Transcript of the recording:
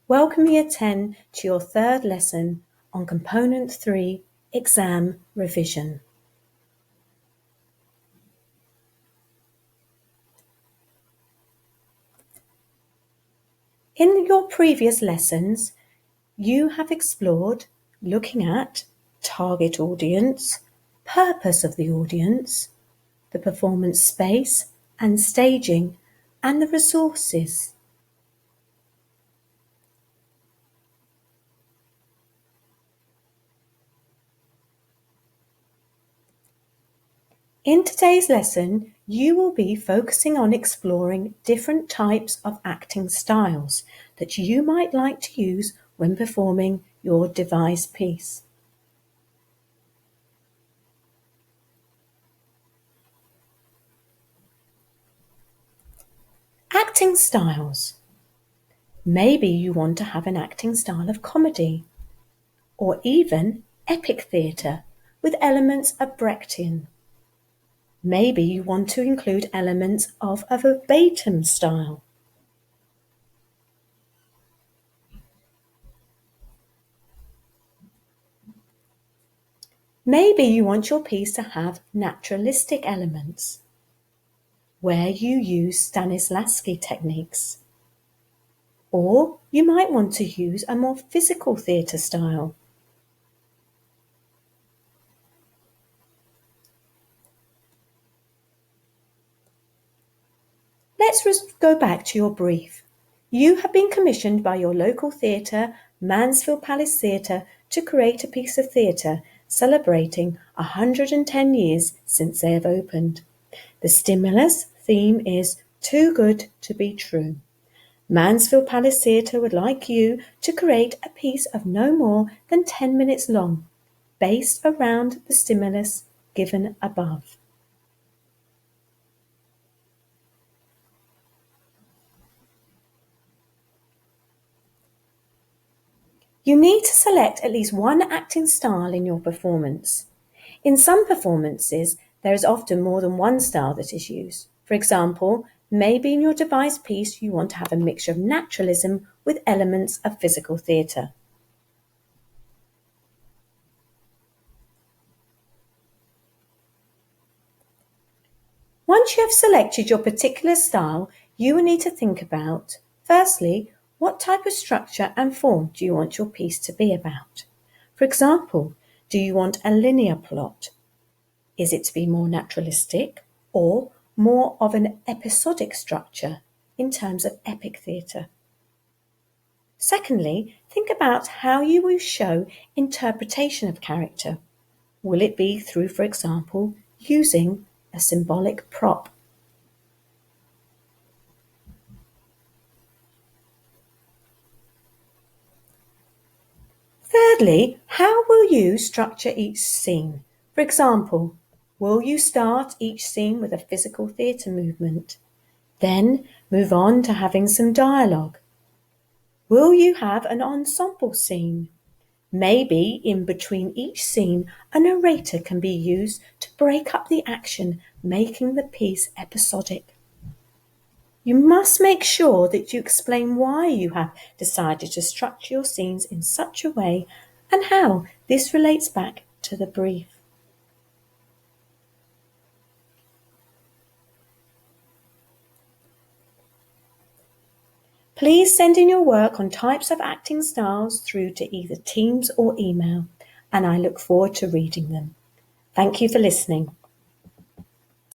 Welcome Year 10 to your third lesson on Component 3, Exam Revision. In your previous lessons, you have explored looking at target audience, purpose of the audience, the performance space and staging, and the resources. In today's lesson, you will be focusing on exploring different types of acting styles that you might like to use when performing your devised piece. Acting styles. Maybe you want to have an acting style of comedy, or even epic theatre with elements of Brechtian. Maybe you want to include elements of a verbatim style. Maybe you want your piece to have naturalistic elements, where you use Stanislavski techniques. Or you might want to use a more physical theatre style. Let's go back to your brief. You have been commissioned by your local theatre, Mansfield Palace Theatre, to create a piece of theatre celebrating 110 years since they have opened. The stimulus theme is Too Good to Be True. Mansfield Palace Theatre would like you to create a piece of no more than 10 minutes long, based around the stimulus given above. You need to select at least one acting style in your performance. In some performances, there is often more than one style that is used. For example, maybe in your devised piece you want to have a mixture of naturalism with elements of physical theatre. Once you have selected your particular style, you will need to think about, firstly, what type of structure and form do you want your piece to be about? For example, do you want a linear plot? Is it to be more naturalistic or more of an episodic structure in terms of epic theatre? Secondly, think about how you will show interpretation of character. Will it be through, for example, using a symbolic prop? Thirdly, how will you structure each scene? For example, will you start each scene with a physical theatre movement, then move on to having some dialogue? Will you have an ensemble scene? Maybe in between each scene, a narrator can be used to break up the action, making the piece episodic. You must make sure that you explain why you have decided to structure your scenes in such a way and how this relates back to the brief. Please send in your work on types of acting styles through to either Teams or email, and I look forward to reading them. Thank you for listening.